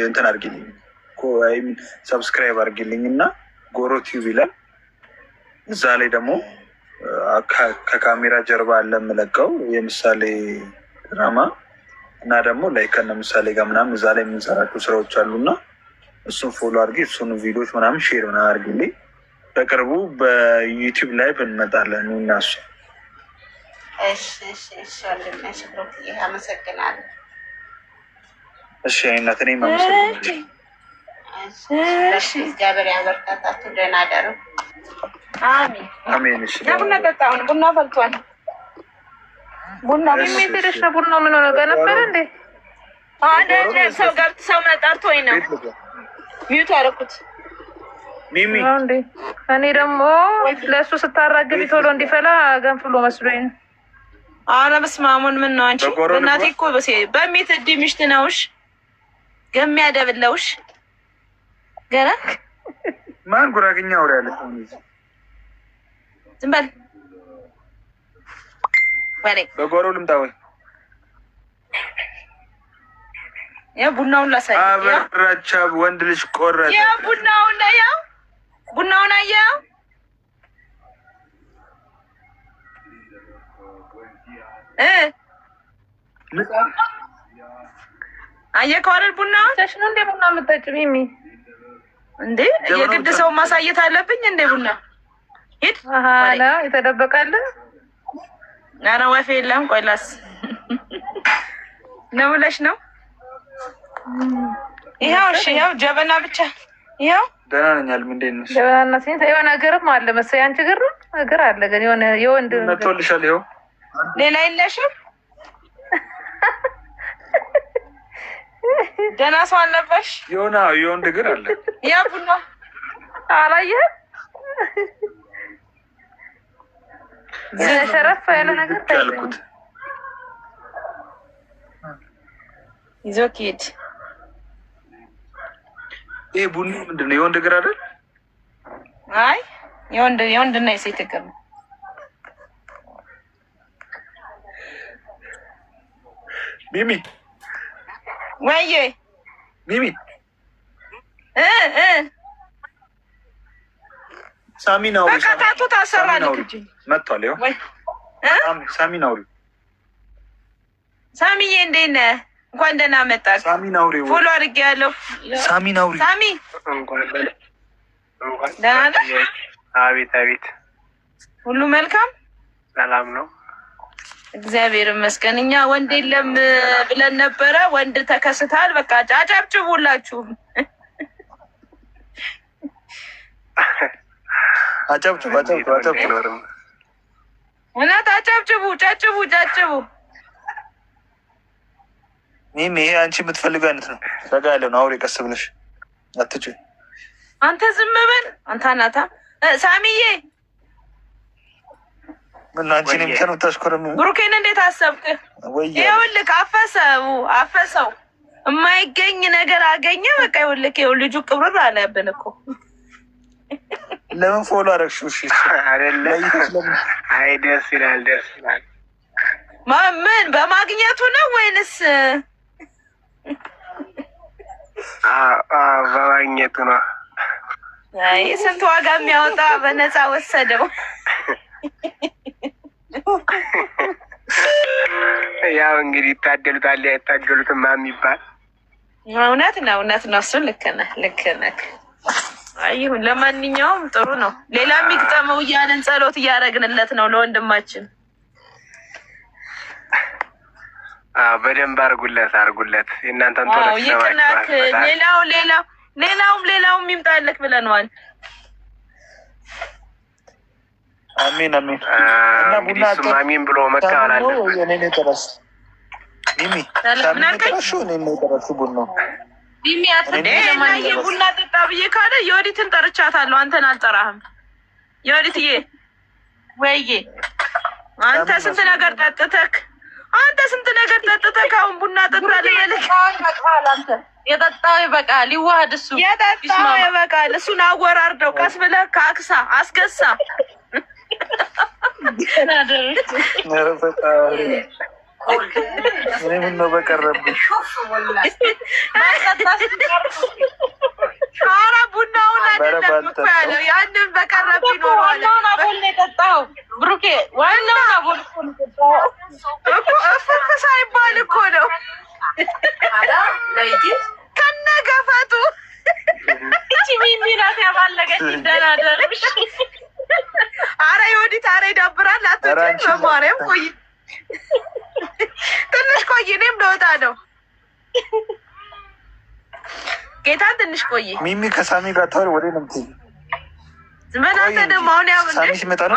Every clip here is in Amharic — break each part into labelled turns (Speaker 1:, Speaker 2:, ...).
Speaker 1: እንትን አድርጊልኝ ሰብስክራይብ አድርጊልኝ እና ጎሮ ቲዩብ ይላል። እዛ ላይ ደግሞ ከካሜራ ጀርባ አለ የምለቀው የምሳሌ ድራማ እና ደግሞ ላይ ከነ ምሳሌ ጋር ምናምን እዛ ላይ የምንሰራቸው ስራዎች አሉና እሱን ፎሎ አድርጊ። እሱን ቪዲዮች ምናምን ሼር ምናምን አድርጊልኝ። በቅርቡ በዩቲዩብ ላይ እንመጣለን እናሱ።
Speaker 2: አመሰግናለሁ።
Speaker 1: እሺ አይነት እኔም አመሰግናለሁ።
Speaker 2: እግዚአብሔር ያበርታታችሁ። ደህና ደሩ። አሜን
Speaker 1: አሜን። እሺ
Speaker 2: ቡና ጠጣሁን። ቡና ፈልቷል። ቡና የሚደርሽ ነው። ቡና ምን ሆነ ነበረ እንዴ? አንድ ሰው ገብት ሰው መጣርቶኝ ነው ሚዩት ያደረኩት
Speaker 1: ሚሚ
Speaker 2: እንዴ። እኔ ደግሞ ለእሱ ስታራግቢ ቶሎ እንዲፈላ ገንፍሎ መስሎኝ ነው። አረ በስመ አብ ምን ነው አንቺ እናቴ እኮ በሚት ድምሽት ነውሽ ገሚያደብለውሽ ገና
Speaker 1: ማን ጉራግኛ አውሪ ያለ
Speaker 2: ዝም በል ወሬ
Speaker 1: በጓሮ ልምጣ ወይ
Speaker 2: ያ ቡናውን ላሳይ።
Speaker 1: አበራቻ ወንድ ልጅ ቆረጠ።
Speaker 2: ያ ቡናውን ላይ ያ ቡናውን አየው አየከው አይደል? ቡና ተሽኖ እንደ ቡና የምጠጪው ሚሚ እንዴ? የግድ ሰው ማሳየት አለብኝ እንዴ? ቡና ሂድ አላ የተደበቃለ። ኧረ ወፍ የለም። ቆይ ላስ ነው ብለሽ ነው። ይኸው እሺ፣ ይኸው ጀበና ብቻ ይኸው።
Speaker 1: ደህና ነኝ አልም። እንዴት ነሽ?
Speaker 2: ጀበናና ሲንት የሆነ እግርም አለ መሰለኝ። አንቺ እግር አለ ግን የሆነ የወንድ
Speaker 1: መጥቶልሻል። ይኸው
Speaker 2: ሌላ የለሽም? ደህና ሰው አለበሽ?
Speaker 1: የሆነ የወንድ እግር አለ።
Speaker 2: ያ ቡና አላየህም? ሸረፍ ያለ ነገር
Speaker 1: ያልኩት
Speaker 2: ይዞ ኪድ።
Speaker 1: ይሄ ቡና ምንድን ነው? የወንድ እግር አይደል?
Speaker 2: አይ የወንድና የሴት እግር ነው።
Speaker 1: ሚሚ
Speaker 2: ወይዬ
Speaker 1: ሚሚ ሳሚናው
Speaker 2: በቃታቱ ታሰራለች እንጂ
Speaker 1: መጥቷል። ይኸው ወይ ሳሚናው ሳሚዬ እንዴት ነህ? እንኳን ደህና መጣህ። ሳሚናው ፎሎ አድርጌያለሁ። ሳሚናው ሳሚ ደህና ነህ?
Speaker 3: አቤት አቤት፣
Speaker 2: ሁሉ መልካም
Speaker 3: ሰላም ነው፣
Speaker 2: እግዚአብሔር ይመስገን። እኛ ወንድ የለም ብለን ነበረ፣ ወንድ ተከስታል። በቃ አጨብጭቡላችሁ፣
Speaker 1: አጨብጭቡ፣
Speaker 2: እውነት አጨብጭቡ፣ ጨጭቡ።
Speaker 1: ሚሚ ይሄ አንቺ የምትፈልገው አይነት ነው። ረጋ ያለ ነው። አውሬ ቀስ ብለሽ አትጭኝ።
Speaker 2: አንተ ዝም በል አንተ ናታ። ሳሚዬ
Speaker 1: ምን አንቺ ነኝ ከነው ታስኮረም።
Speaker 2: ብሩኬን እንዴት አሰብክ? ይኸውልህ አፈሰው የማይገኝ ነገር አገኘ። በቃ ይኸውልህ ልጁ ቅብርር አለብን እኮ።
Speaker 1: ለምን ፎሎ አደረግሽው? እሺ
Speaker 3: አይደለ? አይ ደስ ይላል።
Speaker 2: ምን በማግኘቱ ነው ወይንስ
Speaker 3: በማግኘቱ ነው?
Speaker 2: አይ ስንት ዋጋ የሚያወጣ በነፃ ወሰደው።
Speaker 3: ያው እንግዲህ ይታደሉታል አይታገሉትም የሚባል
Speaker 2: እውነት ነው። እሱ ልክ ነህ። አይ ይሁን። ለማንኛውም ጥሩ ነው። ሌላ የሚግጠመው እያለን ጸሎት እያደረግንለት ነው ለወንድማችን።
Speaker 3: በደንብ አርጉለት። የእናንተን ቶሎ
Speaker 2: ይቅናክ። ሌላውም ይምጣልክ ብለነዋል።
Speaker 1: አሜን።
Speaker 3: እንግዲህ እሱም አሜን ብሎ መቀበል አለበት።
Speaker 2: ቡና ጠጣ ብዬ ካለ የወዲትን ጠርቻታለሁ። አንተን አልጠራህም። የወዲትዬ ወይዬ አንተ ስንት ነገር ጠጥተክ አሁን ቡና ጠጣ ልበልክ? የጠጣው ይበቃል። ይዋሃድ እሱ የጠጣው ይበቃል። እሱን አወራርደው ቀስ ብለህ ከአክሳ አስገሳ።
Speaker 1: እኔ ምን ነው በቀረብኝ።
Speaker 2: ኧረ ቡናውን አይደለም እኮ ያለው ያንን በቀረብ ይኖረዋል
Speaker 4: የጠጣው ብሩኬ ዋናውን አቦል
Speaker 2: እኮ እፍፍ ሳይባል እኮ ነው ከነ ገፈቱ።
Speaker 4: እቺ ሚሚ ናት ያባለገች እንደናደርሽ።
Speaker 2: ኧረ የወዲት ኧረ ይደብራል። አትወጪም በማርያም ቆይ ትንሽ ቆይ፣ እኔም ልወጣ ነው። ጌታ ትንሽ ቆይ።
Speaker 1: ሚሚ ከሳሚ ጋር ታወሪ ወደ ነው የምትሄጂው?
Speaker 2: ምን አንተ ደግሞ አሁን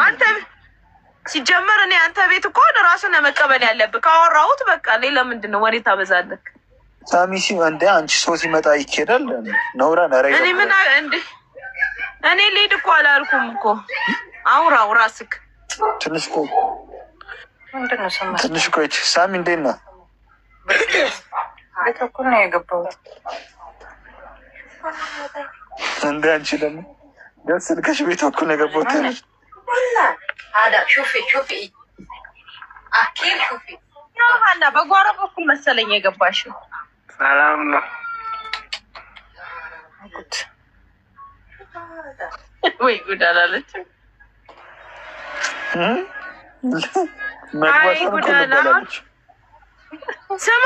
Speaker 2: አንተ ሲጀመር እኔ አንተ ቤት እኮ ራስን መቀበል ያለብህ። ካወራሁት በቃ ሌላ ምንድን ነው ወሬ ታበዛለህ?
Speaker 1: ሳሚ እንደ አንቺ ሰው ሲመጣ ይኬዳል ነውራ ነረ
Speaker 2: እኔ ምን እንደ እኔ ልሂድ እኮ አላልኩም እኮ። አውራው ራስክ
Speaker 1: ትንሽ ቆይ፣ ትንሽ ቆይ። ሳሚ እንዴት ነህ?
Speaker 4: ቤት እኮ ነው የገባሁት።
Speaker 1: እንደ አንቺ ደግሞ ደስ ልከሽ ቤት እኮ ነው የገባሁት ያለሽ።
Speaker 4: ሀና በጓሮ በኩል መሰለኝ የገባሽው።
Speaker 3: ሰላም ነው
Speaker 2: ወይ ጉድ አላለችም። ስማ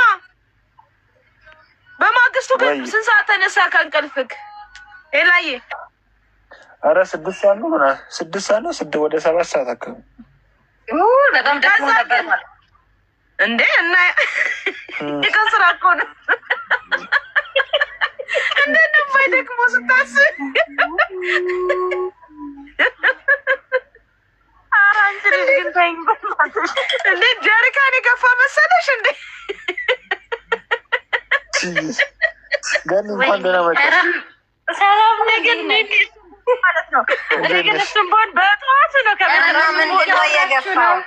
Speaker 2: በማግስቱ ግን ስንት ሰዓት ተነሳ ከእንቅልፍክ? ኤላዬ
Speaker 1: ኧረ 6 ሰዓት ነው ምናምን 6 ሰዓት ነው ወደ 7 ሰዓት አካባቢ።
Speaker 4: በጣም ደክሞ ነበር ማለት
Speaker 2: እንዴ? እና የቀን ስራ እኮ ነው። እንዴት ነው የማይደክመው ስታስብ? ኧረ አንቺ ልጅ ግን ተይኝ በእናትሽ። እንዴ ጀሪካን የገፋ መሰለሽ እንዴ?
Speaker 1: ገኒ እንኳን ደህና መጣሽ።
Speaker 4: ሰላም ነገር ማለት ነው። እኔ ግን እሱም ቢሆን በጠዋት ነው
Speaker 2: ከምንድነው የገፋው?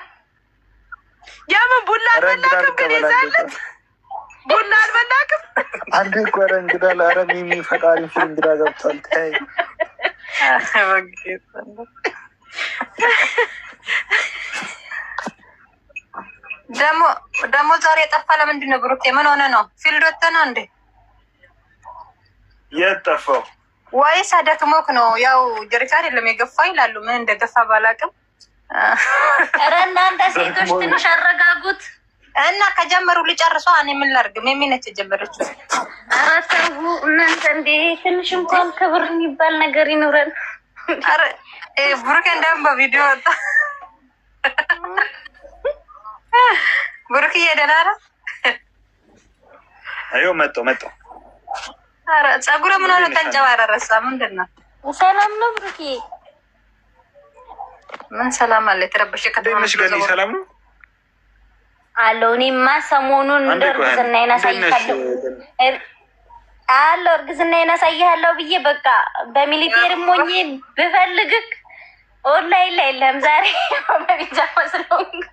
Speaker 2: የምን ቡና አልበላክም? ግን የዛለት ቡና አልበላክም?
Speaker 1: አንድ እኮ ኧረ እንግዳ ኧረ ሚሚ ፈጣሪ ፊት እንግዳ ገብቷል። ተይ
Speaker 4: ደግሞ ዛሬ የጠፋ ለምንድን ነው ብሩኬ? ምን ሆነ ነው? ፊልድ ወጥተህ ነው እንዴ?
Speaker 1: የት ጠፋው?
Speaker 4: ወይስ አደክሞክ ነው? ያው ጀሪካ አይደለም የገፋ ይላሉ። ምን እንደገፋ ባላቅም።
Speaker 5: ኧረ እናንተ ሴቶች ትንሽ አረጋጉት
Speaker 4: እና ከጀመሩ ሊጨርሷ። እኔ ምን ላድርግ? ሚሚ ነች የጀመረችው።
Speaker 5: ኧረ ተው እናንተ እንዴ! ትንሽ እንኳን ክብር የሚባል ነገር ይኑረን።
Speaker 4: ኧረ ብሩኬ እንደውም በቪዲዮ ወጣ። ብሩኬ ደህና ነህ?
Speaker 1: አዮ መጣሁ።
Speaker 4: ኧረ ፀጉር ምን ሆነ ተንጨባረረሳ? ምንድን ነው?
Speaker 5: ሰላም ነው ብሩኬ?
Speaker 4: ምን ሰላም አለ? የተረበሸ ከተማ
Speaker 1: ገኒ ሰላም ነው
Speaker 5: አለው። እኔማ ሰሞኑን እርግዝናዬን አሳይሻለሁ አለው እርግዝናዬን አሳይሃለሁ ብዬ በቃ በሚሊቴሪ ሞኜ ብፈልግክ ኦንላይን ላይ የለም። ዛሬ በቢጃማ ስለሆንኩ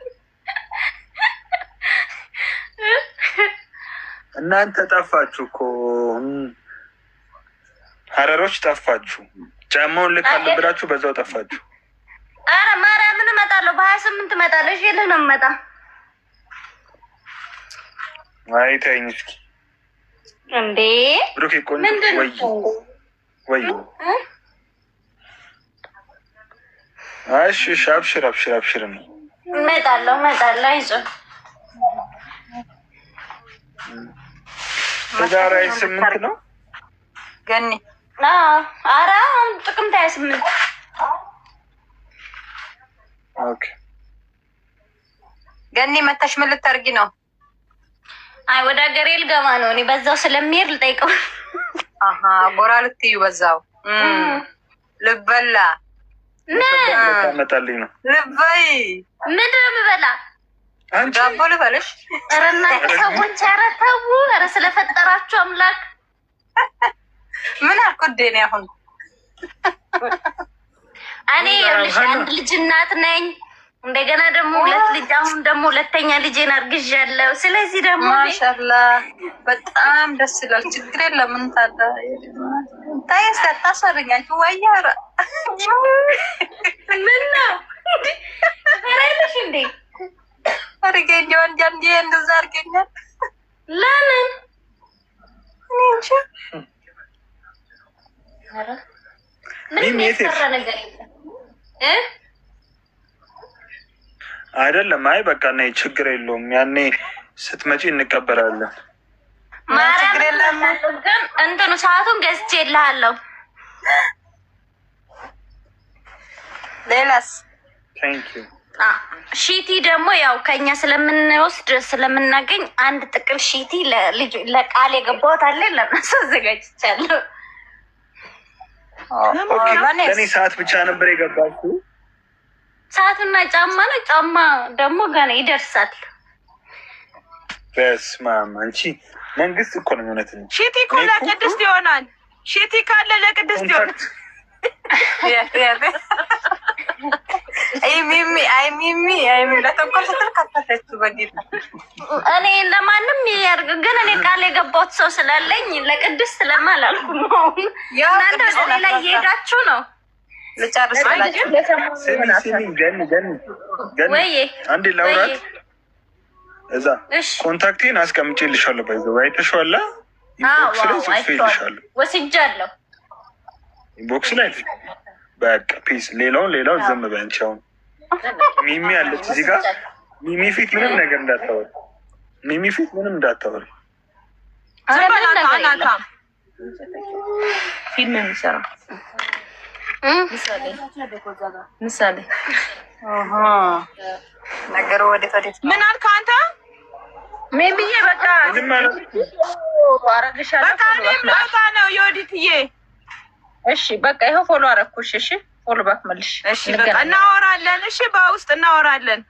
Speaker 1: እናንተ ጠፋችሁ እኮ ሀረሮች ጠፋችሁ። ጫማውን ልካለሁ ብላችሁ በዛው ጠፋችሁ።
Speaker 5: ኧረ ማርያምን እመጣለሁ፣ በ28 እመጣለሁ። እሺ ልህ ነው የምመጣ።
Speaker 1: አይ ተይኝ እስኪ
Speaker 5: እንዴ
Speaker 1: ብሩኬ ቆንጆ ወይ እሺ አብሽር ነው።
Speaker 5: እመጣለሁ አይዞህ።
Speaker 1: ዛሬ 8 ነው
Speaker 4: ገኒ?
Speaker 5: ኧረ አሁን ጥቅምት 28።
Speaker 1: ኦኬ
Speaker 4: ገኒ መታሽ ምን ልታርጊ ነው?
Speaker 5: አይ ወደ ሀገሬ ልገባ ነው። እኔ በዛው ስለሚሄድ ልጠይቀው።
Speaker 4: አሀ ጎራ ልትዩ በዛው ልበላ
Speaker 1: መጣልኝ ነው
Speaker 4: ልበይ።
Speaker 5: ምንድን ነው የምበላ?
Speaker 4: ዳቦ ልበልሽ?
Speaker 5: ኧረ እናንተ ሰዎች ኧረ ተው፣ ኧረ ስለፈጠራችሁ አምላክ።
Speaker 4: ምን አልኩት ደኔ? አሁን
Speaker 5: እኔ ይኸውልሽ አንድ ልጅ እናት ነኝ። እንደገና ደግሞ 2 ልጅ፣ አሁን ደግሞ 2ኛ ልጄን አርግዣለሁ። ስለዚህ ደግሞ
Speaker 4: ማሻአላ በጣም ደስ ይላል። ችግር የለም። ምን ታዳ ታይስ ታሰርኛችሁ ወያራ
Speaker 5: ምን ነው ፈራይልሽ እንዴ?
Speaker 4: አርገኝ እንጂ እንደዛ አርገኛል።
Speaker 5: ለምን
Speaker 4: እኔ እንጂ
Speaker 5: ምንም የተሰራ ነገር የለም
Speaker 1: አይደለም። አይ በቃ ነይ፣ ችግር የለውም። ያኔ ስትመጪ እንቀበላለን።
Speaker 5: ማርያም ግን እንትኑ ሰዓቱን ገዝቼልሃለሁ።
Speaker 4: ሌላስ
Speaker 1: ቴንኪው።
Speaker 5: ሺቲ ደግሞ ያው ከኛ ስለምንወስድ ስለምናገኝ አንድ ጥቅል ሺቲ ለቃል የገባሁት አለ ለነሱ አዘጋጅቻለሁ።
Speaker 1: ለእኔ ሰዓት ብቻ ነበር የገባችው።
Speaker 5: ሰዓትና ጫማ ነው። ጫማ ደግሞ ገና ይደርሳል።
Speaker 1: በስመ አብ አንቺ መንግስት እኮ ነው እውነት ነው።
Speaker 2: ሺቲ እኮ ለቅድስት ይሆናል። ሺቲ ካለ ለቅድስት ይሆናል።
Speaker 4: ሚሚ ለተንኮል ስትል ከተተችው በጌታ
Speaker 5: እኔ ለማንም ያርግ፣ ግን እኔ ቃል የገባሁት ሰው ስላለኝ ለቅድስት ስለማላልኩ ነው። እናንተ ወደ ሌላ እየሄዳችሁ ነው።
Speaker 4: ልጨርስላችሁ።
Speaker 5: ወይ
Speaker 1: አንዴ ላውራት። እዛ ኮንታክቴን አስቀምጬልሻለሁ። ባይዘው አይተሽዋል። ኢንቦክስ ላይ ጽፌልሻለሁ።
Speaker 5: ወስጃለሁ።
Speaker 1: ኢንቦክስ ላይ በቃ ፒስ። ሌላው ዝም በይ አንቺ። አሁን ሚሚ አለች እዚህ ጋር። ሚሚ ፊት ምንም ነገር እንዳታወሪ። ሚሚ ፊት ምንም እንዳታወሪ።
Speaker 2: ፊልም የሚሰራ ምሳሌ
Speaker 4: ነገሩ ወዴት
Speaker 2: ምን አልክ አንተ? ሜምዬ በቃ አረግሻለሁ። በቃ እኔም ልወጣ ነው የወዲትዬ። እሺ በቃ ይኸው ፎሎ አረኩሽ። እሺ ፎሎ ባክ መልሽ። እሺ በቃ እናወራለን። እሺ በውስጥ እናወራለን።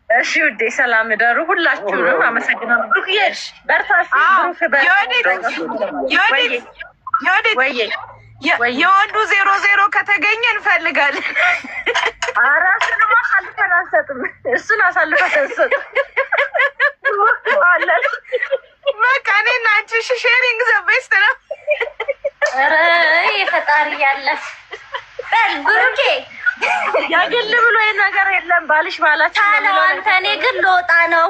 Speaker 2: እሺ ውዴ ሰላም እደሩ። ሁላችሁንም አመሰግናለሁ። ብሩክዬ በርታሽ። የወንዱ 0-0 ከተገኘ እንፈልጋለን። እሱንም አሳልፈን አንሰጥም። እሱን አሳልፈን አንሰጥም። በቃ እኔና አንቺ ሼሪንግ ዘ ቤስት ነው።
Speaker 5: ኧረ የፈጣሪ ያለ በል ብሩኬ፣
Speaker 2: ያግል ብሎ ነገር የለም። ባልሽ ባላችሁ
Speaker 5: ታለው አንተ። እኔ ግን ልወጣ ነው።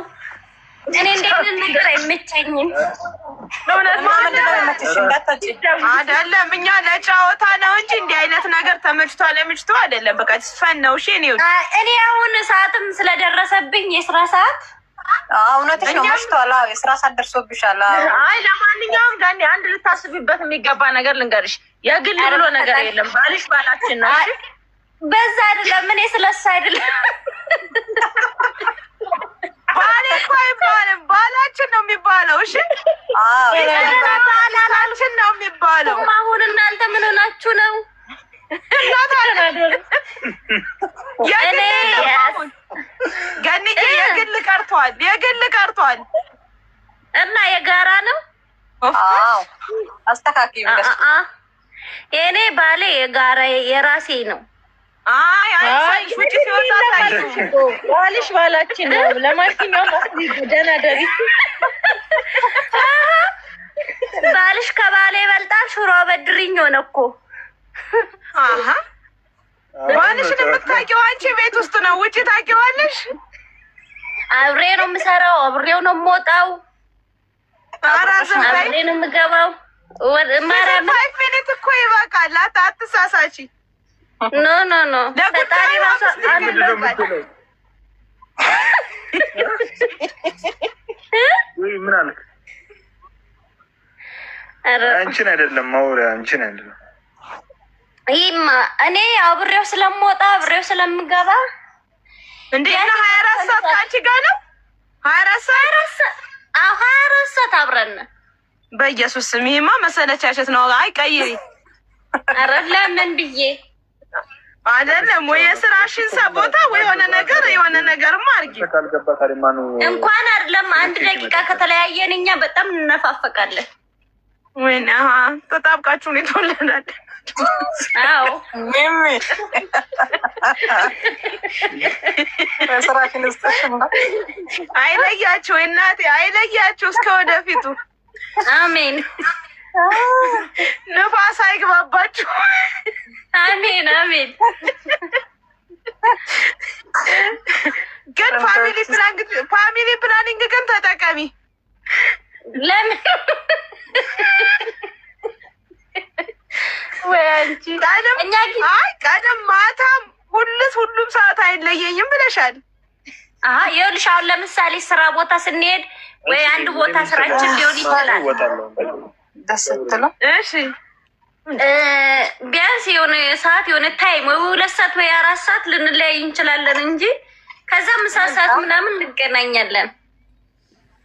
Speaker 5: እኔ እንዴት ነገር አይመቸኝም።
Speaker 2: አይደለም እኛ ለጫወታ ነው እንጂ እንዲህ አይነት ነገር ተመችቷል አይደለም። በቃ ፈን ነው። እሺ
Speaker 5: እኔ አሁን ሰዓትም ስለደረሰብኝ የስራ ሰዓት
Speaker 4: እውነትሽ ነው። መሽቷል። የስራ ሰዓት ደርሶብሻል።
Speaker 2: አይ ለማንኛውም ጋኒ አንድ ልታስቢበት የሚገባ ነገር ልንገርሽ። የግል ብሎ ነገር የለም። ባልሽ ባላችን ነው።
Speaker 5: በዛ አይደለም። እኔ ስለሱ አይደለም።
Speaker 2: ባሌ እኮ አይባልም፣ ባላችን ነው የሚባለው። እሺ ባላችን ነው የሚባለው።
Speaker 5: አሁን እናንተ ምን ሆናችሁ ነው?
Speaker 2: ገኒዬ የግል ቀርቷል
Speaker 5: እና የጋራ ነው።
Speaker 4: አስተካክዩ።
Speaker 5: የእኔ ባሌ የጋራ የራሴ ነው።
Speaker 2: ባልሽ ባላችን ነው። ለማንኛውም ደህና ደሪ።
Speaker 5: ባልሽ ከባሌ ይበልጣል። ሽሮ በድሪኝ ሆነ እኮ።
Speaker 2: ባልሽን የምታውቂው አንቺ ቤት ውስጥ ነው፣ ውጭ ታውቂዋለሽ?
Speaker 5: አብሬ ነው የምሰራው፣ አብሬው ነው የምወጣው፣ አብሬ ነው የምገባው።
Speaker 2: ፋይቭ ሚኒት እኮ ይበቃል። አትሳሳቺ።
Speaker 5: ኖ ፈጣሪ ራሱ አንድ
Speaker 1: ምን አልክ? አንቺን አይደለም ማውሪያ፣ አንቺን አይደለም።
Speaker 5: ይሄማ እኔ አብሬው ስለምወጣ አብሬው ስለምገባ
Speaker 2: እንዴ እና 24 ሰዓት አንቺ ጋር ነው። 24
Speaker 5: ሰዓት አብረን።
Speaker 2: በኢየሱስ ስም ይሄማ መሰለቻቸት ነው። አይ ቀይሪ።
Speaker 5: ኧረ ለምን ብዬ
Speaker 2: አይደለም ወይ የስራሽን ቦታ ወይ የሆነ ነገርማ አድርጊ።
Speaker 5: እንኳን አይደለም 1 ደቂቃ ከተለያየን እኛ በጣም እንነፋፈቃለን።
Speaker 2: ወይኔ ተጣብቃችሁ ነው የተወለዳል።
Speaker 5: አዎ
Speaker 4: ስራሽን ስተሽና
Speaker 2: አይለያችሁ እናቴ፣ አይለያችሁ እስከ ወደፊቱ።
Speaker 5: አሜን።
Speaker 2: ንፋስ አይግባባችሁ።
Speaker 5: አሜን።
Speaker 2: ግን ፋሚሊ ፕላኒንግ ግን ተጠቀሚ።
Speaker 5: ለምን ወይ አንቺ
Speaker 2: ቀደም ማታም ሁሉም ሰዓት አይለየኝም ብለሻል።
Speaker 5: ይኸውልሽ አሁን ለምሳሌ ስራ ቦታ ስንሄድ ወይ አንድ ቦታ ስራችን ሊሆን ይችላል።
Speaker 2: እሺ
Speaker 5: ቢያንስ የሆነ ሰዓት የሆነ ታይም ወይ 2 ሰዓት ወይ 4 ሰዓት ልንለያይ እንችላለን እንጂ ከዛ ምሳ ሰዓት ምናምን እንገናኛለን።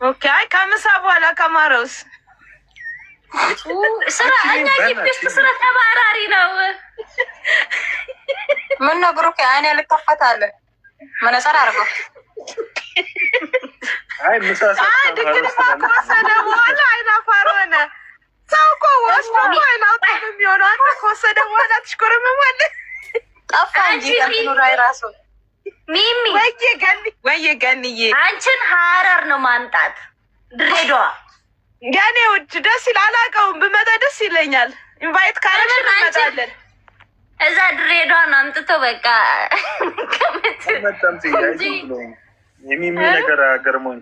Speaker 2: ኦኬ። አይ ከምሳ በኋላ ከማረውስ
Speaker 5: ስራ እኛ ግቢ ውስጥ ስራ ተባራሪ ነው።
Speaker 4: ምን ነው ብሩክ አይኔ ልከፈታለ መነጽር አድርገው።
Speaker 1: አይ ምሳ ሰዓት
Speaker 2: ከወሰደ በኋላ አይናፋር ሆነ። ሰው እኮ ወስዶ አይናውጣ የሚሆነው አንተ ከወሰደ በኋላ ትሽኮረመማለህ።
Speaker 4: ጠፋ እንጂ ከኑራይ ራሱ
Speaker 5: ሚሚ
Speaker 2: ወይዬ ገንዬ
Speaker 5: አንቺን ሀረር ነው ማምጣት ድሬዳዋ
Speaker 2: ያኔ ውድ ደስ ይላል። አላውቀውም ብመጣ ደስ ይለኛል። ኢንቫይት ካረሽ እንመጣለን።
Speaker 5: እዛ ድሬዳዋ ነው አምጥቶ በቃ
Speaker 1: የሚሚ ነገር ገርሞኝ።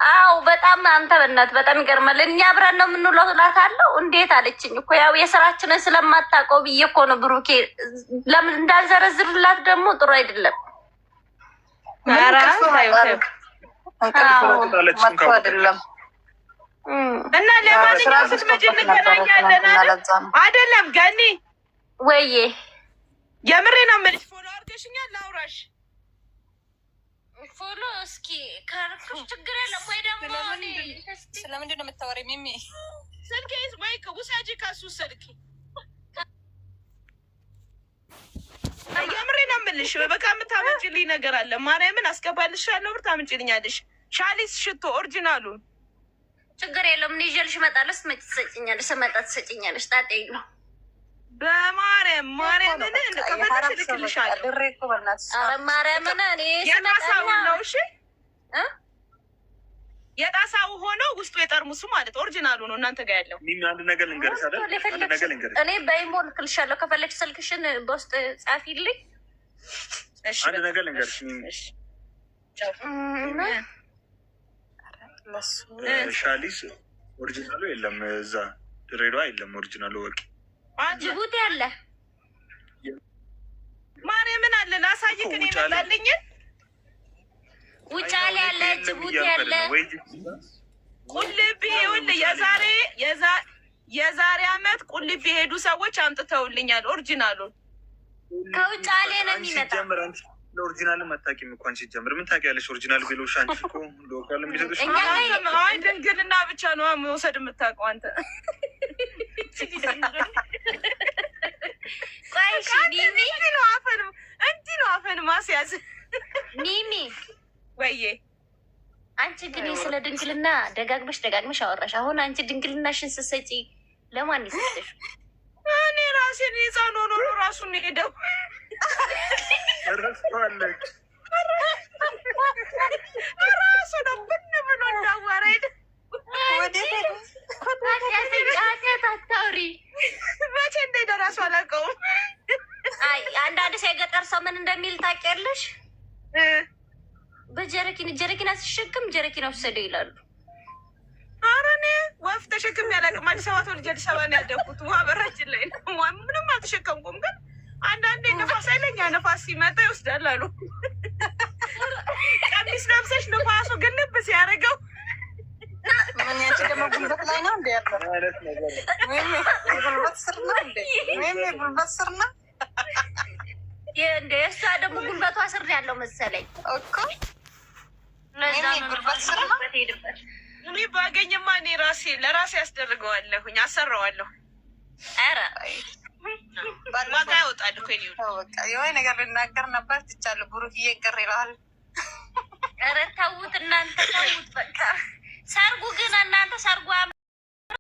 Speaker 5: አዎ በጣም አንተ በእናትህ በጣም ይገርማል። እኛ አብረን ነው የምንውለው እላታለሁ። እንዴት አለችኝ እኮ ያው የስራችንን ስለማታውቀው ብዬ እኮ ነው ብሩኬ። ለምን እንዳልዘረዝርላት ደግሞ ጥሩ አይደለም።
Speaker 4: አይደለም
Speaker 2: እና ለማንኛውም ስትመጪ እንገናኛለን አይደለም ገኒ?
Speaker 5: ወይዬ
Speaker 2: የምሬ ነው የምልሽ። ፎሎ አድርገሽኛል? ላውራሽ
Speaker 5: ፎሎ እስኪ ካርኩሽ ችግር የለም ወይ? ደግሞ
Speaker 4: ስለምንድን ነው የምታወሪው? ሚሚ
Speaker 2: ስልኬ ወይ ውሰጂ ከሱ ስልክ። የምሬ ነው የምልሽ። በቃ የምታመጪልኝ ነገር አለ። ማርያምን አስገባልሻለሁ ብር ታመጪልኛለሽ። ሻሊስ ሽቶ ኦሪጂናሉ
Speaker 5: ችግር የለውም። እኔ ይዤልሽ እመጣለሁ። ስትመጪ ትሰጪኛለሽ፣ ስመጣ ትሰጪኛለሽ። ጣጣ የለውም።
Speaker 2: በማርያምን ከፈለግሽ እልክልሻለሁ።
Speaker 5: ኧረ ማርያምን እኔ
Speaker 2: የጣሳውን ነው። እሺ የጣሳው ሆነው ውስጡ የጠርሙሱ ማለት ኦሪጂናሉ ነው እናንተ ጋር ያለው።
Speaker 1: አንድ ነገር ልንገርሽ አይደል?
Speaker 5: እኔ በኢሞ እልክልሻለሁ። ከፈለግሽ ስልክሽን በውስጥ ጻፊልኝ።
Speaker 1: አንድ ነገር ልንገርሽ ሻሊስ ኦሪጂናሉ የለም፣ እዛ ድሬዳዋ የለም ኦሪጂናሉ። ወቂ
Speaker 5: ጅቡቲ አለ፣
Speaker 2: ማርያምን አለ። ላሳይክ እኔ መጣልኝ።
Speaker 5: ውጫሌ አለ፣ ጅቡቲ አለ።
Speaker 2: ቁልቢ ይኸውልህ የዛሬ አመት ቁልቢ የሄዱ ሰዎች አምጥተውልኛል ኦሪጂናሉን።
Speaker 5: ከውጫሌ ነው የሚመጣው።
Speaker 1: ለኦሪጂናል መታቂም እንኳን ሲጀምር ምን ታውቂያለሽ? ኦሪጂናል ቢሎሽ አንቺ እኮ ሎካል የሚሰጥሽ
Speaker 2: አይ ድንግልና ብቻ ነው መውሰድ የምታውቀው አንተ።
Speaker 5: ቆይ እሺ ሚሚ
Speaker 2: እንዲህ ነው አፈን ማስያዝ።
Speaker 5: ሚሚ
Speaker 2: ወይዬ
Speaker 5: አንቺ ግን ስለ ድንግልና ደጋግመሽ አወራሽ። አሁን አንቺ ድንግልናሽን ስትሰጪ ለማን ይሰጥሽ?
Speaker 2: እኔ ራሴን የጻኖ ነው ራሱን ሄደው
Speaker 1: ረስቷለች።
Speaker 2: ራሱ ነው ብን ብሎ እንዳዋራይድ
Speaker 5: አታውሪ።
Speaker 2: መቼ እንደሄደ ራሱ አላውቀውም።
Speaker 5: አይ አንዳንድ ሰው የገጠር ሰው ምን እንደሚል ታውቂያለሽ? በጀረኪና ሲሸክም ጀረኪና ወሰደ ይላሉ።
Speaker 2: ኧረ እኔ ወፍ ተሸክም ያላቅም። አዲስ አበባ ተወልጄ አዲስ አበባ ነው ያደግኩት። ውሃ በራችን ላይ ነው። ምንም አልተሸከምኩም። ግን አንዳንዴ ነፋስ ኃይለኛ ነፋስ ሲመጣ ይወስዳል አሉ። ቀሚስ ለብሰሽ ነፋሱ ግንብ ሲያደርገው
Speaker 4: ምን ያንቺ ደግሞ ጉልበት ላይ ነው እንደ ያለው ጉልበት ስር ነው እንደ ጉልበት ስር ነው
Speaker 5: እንደ እሷ ደግሞ ጉልበቷ ስር ያለው መሰለኝ
Speaker 4: እኮ
Speaker 5: ለዛ
Speaker 4: ጉልበት ስር ነው።
Speaker 2: እኔ ባገኝማ እኔ ለራሴ ያስደርገዋለሁኝ፣ አሰራዋለሁ። ኧረ ዋጋ ያወጣል እኮ
Speaker 4: የሆነ ነገር ልናገር ነበር ትቻለሁ። ብሩክዬ ቅር ይለዋል።
Speaker 5: ኧረ ተውት እናንተ ተውት በቃ። ሰርጉ ግን እናንተ ሰርጉ